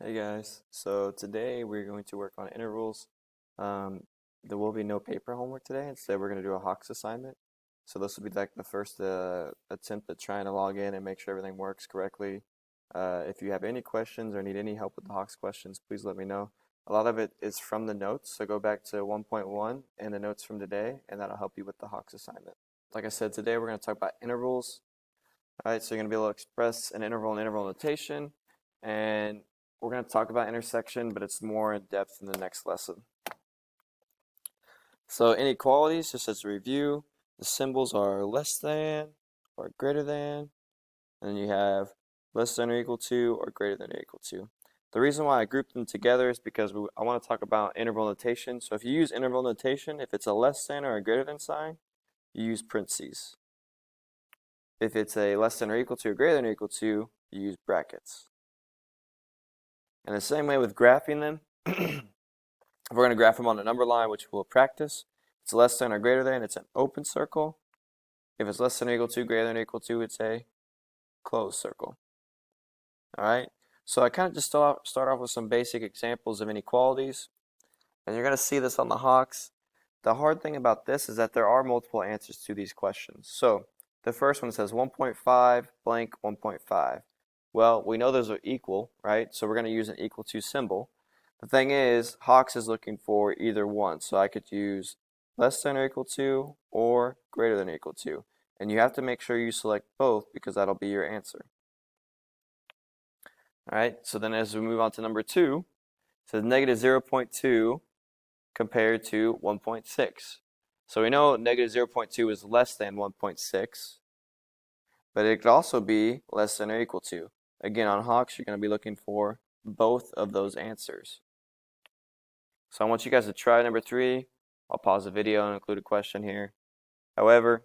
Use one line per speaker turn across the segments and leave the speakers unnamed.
Hey guys, so today we're going to work on intervals. Um, there will be no paper homework today. Instead, we're going to do a Hawks assignment. So this will be like the first attempt at trying to log in and make sure everything works correctly. If you have any questions or need any help with the Hawks questions, please let me know. A lot of it is from the notes, so go back to 1.1 and the notes from today, and that'll help you with the Hawks assignment. Like I said, today we're going to talk about intervals. All right, so you're going to be able to express an interval in interval notation, and we're going to talk about intersection, but it's more in depth in the next lesson. So inequalities, just as a review, the symbols are less than or greater than, and then you have less than or equal to or greater than or equal to. The reason why I grouped them together is because I want to talk about interval notation. So if you use interval notation, if it's a less than or a greater than sign, you use parentheses. If it's a less than or equal to or greater than or equal to, you use brackets. And the same way with graphing them, we're going to graph them on a number line, which we'll practice. If it's less than or greater than, it's an open circle. If it's less than or equal to, greater than or equal to, it's a closed circle. All right, so I kind of just start off with some basic examples of inequalities. And you're going to see this on the Hawks. The hard thing about this is that there are multiple answers to these questions. So the first one says 1.5 blank 1.5. Well, we know those are equal, right? So we're going to use an equal to symbol. The thing is, Hawks is looking for either one. So I could use less than or equal to or greater than or equal to. And you have to make sure you select both because that'll be your answer. All right, so then as we move on to number 2, it says negative 0.2 compared to 1.6. So we know negative 0.2 is less than 1.6, but it could also be less than or equal to. Again, on Hawks, you're going to be looking for both of those answers. So I want you guys to try number 3. I'll pause the video and include a question here. However,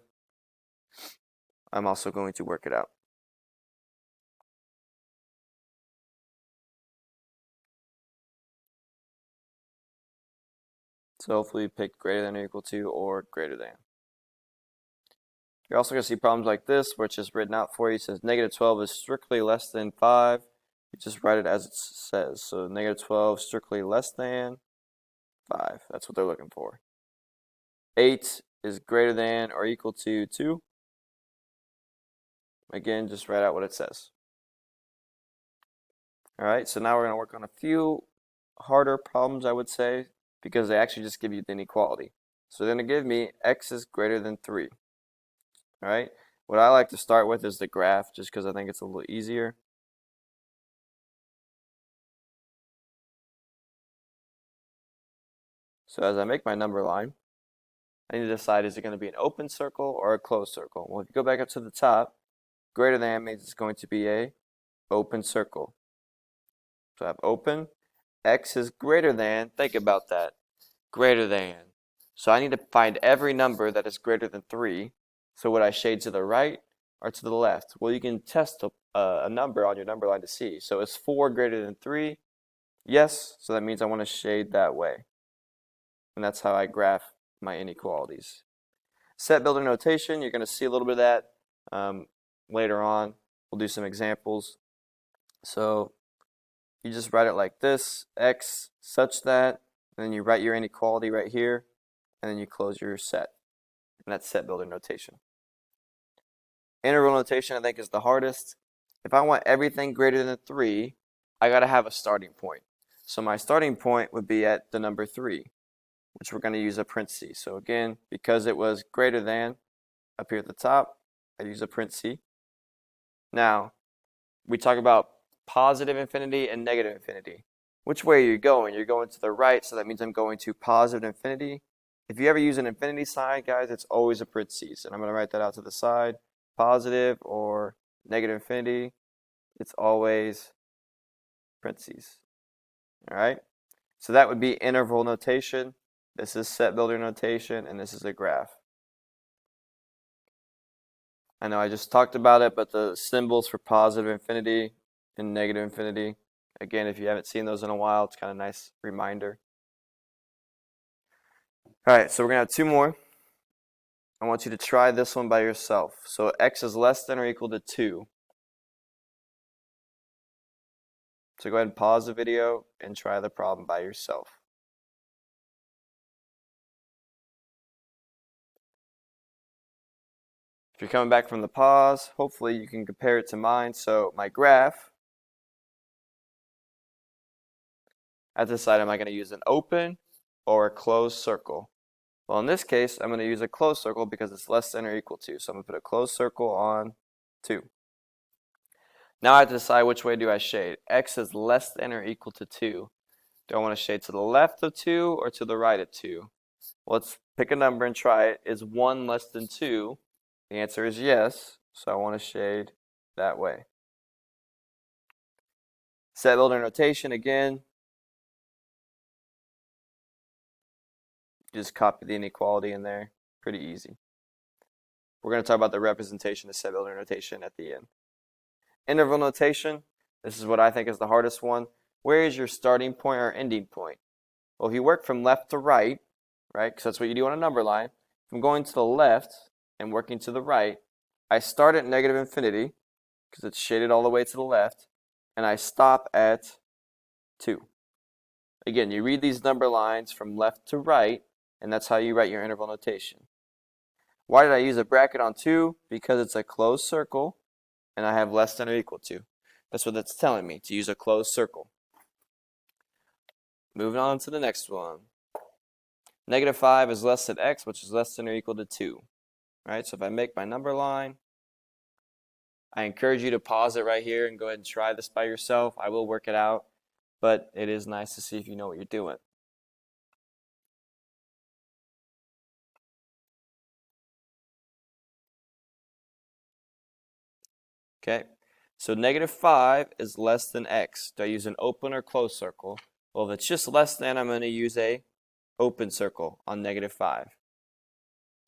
I'm also going to work it out. So hopefully you pick greater than or equal to or greater than. You're also going to see problems like this, where it's just written out for you. It says negative 12 is strictly less than 5. You just write it as it says. So negative 12 strictly less than 5. That's what they're looking for. 8 is greater than or equal to 2. Again, just write out what it says. All right, so now we're going to work on a few harder problems, I would say, because they actually just give you the inequality. So they're going to give me x is greater than 3. All right, what I like to start with is the graph, just because I think it's a little easier. So as I make my number line, I need to decide, is it going to be an open circle or a closed circle? Well, if you go back up to the top, greater than means it's going to be a open circle. So I have open, x is greater than, think about that, greater than. So I need to find every number that is greater than 3. So would I shade to the right or to the left? Well, you can test a number on your number line to see. So is 4 greater than 3? Yes, so that means I want to shade that way. And that's how I graph my inequalities. Set builder notation, you're going to see a little bit of that later on. We'll do some examples. So you just write it like this, x such that, and then you write your inequality right here, and then you close your set. And that's set builder notation. Interval notation, I think, is the hardest. If I want everything greater than 3, I got to have a starting point. So my starting point would be at the number 3, which we're going to use a parenthesis. So again, because it was greater than, up here at the top, I use a parenthesis. Now, we talk about positive infinity and negative infinity. Which way are you going? You're going to the right, so that means I'm going to positive infinity. If you ever use an infinity sign, guys, it's always a parenthesis. And I'm going to write that out to the side. Positive or negative infinity, it's always parentheses. All right? So that would be interval notation. This is set builder notation, and this is a graph. I know I just talked about it, but the symbols for positive infinity and negative infinity, again, if you haven't seen those in a while, it's kind of a nice reminder. All right, so we're going to have 2 more. I want you to try this one by yourself. So x is less than or equal to 2. So go ahead and pause the video and try the problem by yourself. If you're coming back from the pause, hopefully you can compare it to mine. So my graph, I decide, am I going to use an open or a closed circle? Well, in this case, I'm going to use a closed circle because it's less than or equal to. So I'm going to put a closed circle on 2. Now I have to decide which way do I shade. X is less than or equal to 2. Do I want to shade to the left of 2 or to the right of 2? Well, let's pick a number and try it. Is 1 less than 2? The answer is yes, so I want to shade that way. Set builder notation again. Just copy the inequality in there. Pretty easy. We're going to talk about the representation of set builder notation at the end. Interval notation. This is what I think is the hardest one. Where is your starting point or ending point? Well, if you work from left to right, because that's what you do on a number line, if I'm going to the left and working to the right, I start at negative infinity because it's shaded all the way to the left, and I stop at 2. Again, you read these number lines from left to right, and that's how you write your interval notation. Why did I use a bracket on 2? Because it's a closed circle, and I have less than or equal to. That's what that's telling me, to use a closed circle. Moving on to the next one. Negative 5 is less than x, which is less than or equal to 2. Right? So if I make my number line, I encourage you to pause it right here and go ahead and try this by yourself. I will work it out, but it is nice to see if you know what you're doing. Okay, so negative 5 is less than x. Do I use an open or closed circle? Well, if it's just less than, I'm going to use a open circle on negative 5.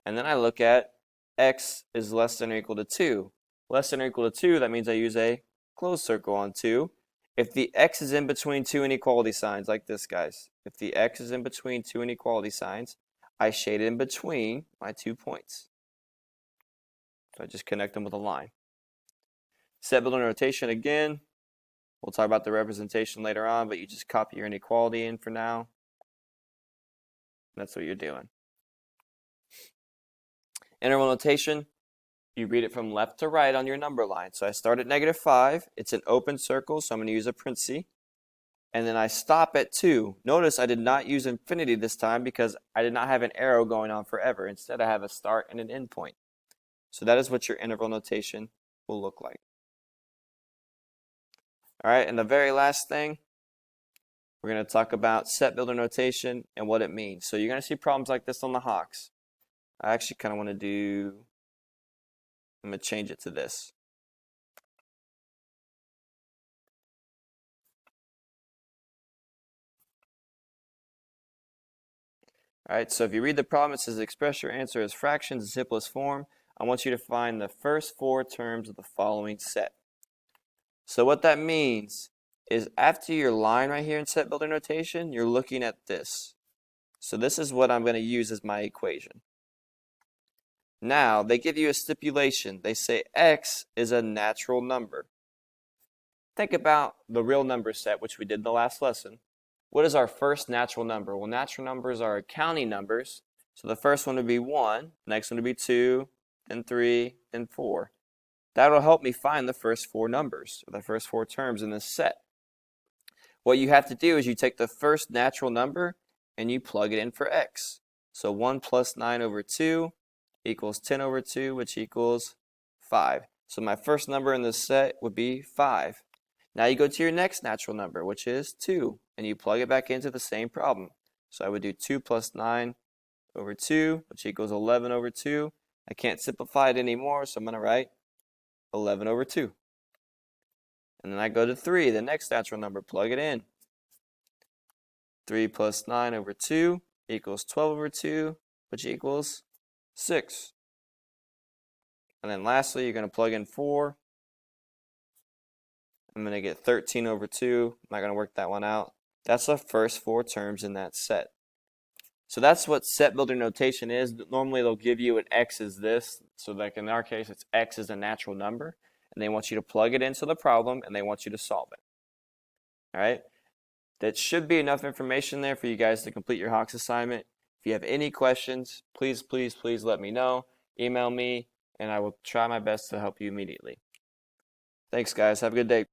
And then I look at x is less than or equal to 2. Less than or equal to 2, that means I use a closed circle on 2. If the x is in between two inequality signs, like this, guys, if the x is in between two inequality signs, I shade it in between my 2 points. So I just connect them with a line. Set builder notation again. We'll talk about the representation later on, but you just copy your inequality in for now. That's what you're doing. Interval notation, you read it from left to right on your number line. So I start at negative 5. It's an open circle, so I'm going to use a parenthesis. And then I stop at 2. Notice I did not use infinity this time because I did not have an arrow going on forever. Instead, I have a start and an end point. So that is what your interval notation will look like. All right, and the very last thing, we're going to talk about set builder notation and what it means. So you're going to see problems like this on the Hawks. I actually kind of want to do, I'm going to change it to this. All right, so if you read the problem, it says express your answer as fractions in simplest form. I want you to find the first 4 terms of the following set. So what that means is after your line right here in set builder notation, you're looking at this. So this is what I'm going to use as my equation. Now, they give you a stipulation. They say x is a natural number. Think about the real number set, which we did in the last lesson. What is our first natural number? Well, natural numbers are counting numbers. So the first one would be 1, next one would be 2, then 3, then 4. That'll help me find the first 4 numbers, or the first 4 terms in this set. What you have to do is you take the first natural number and you plug it in for x. So 1 plus 9 over 2 equals 10 over 2, which equals 5. So my first number in this set would be 5. Now you go to your next natural number, which is 2, and you plug it back into the same problem. So I would do 2 plus 9 over 2, which equals 11 over 2. I can't simplify it anymore, so I'm going to write 11 over 2. And then I go to 3, the next natural number, plug it in. 3 plus 9 over 2 equals 12 over 2, which equals 6. And then lastly, you're going to plug in 4. I'm going to get 13 over 2. I'm not going to work that one out. That's the first 4 terms in that set. So that's what set builder notation is. Normally they'll give you an x is this. So like in our case, it's x is a natural number. And they want you to plug it into the problem and they want you to solve it. All right. That should be enough information there for you guys to complete your Hawks assignment. If you have any questions, please let me know. Email me, and I will try my best to help you immediately. Thanks, guys. Have a good day.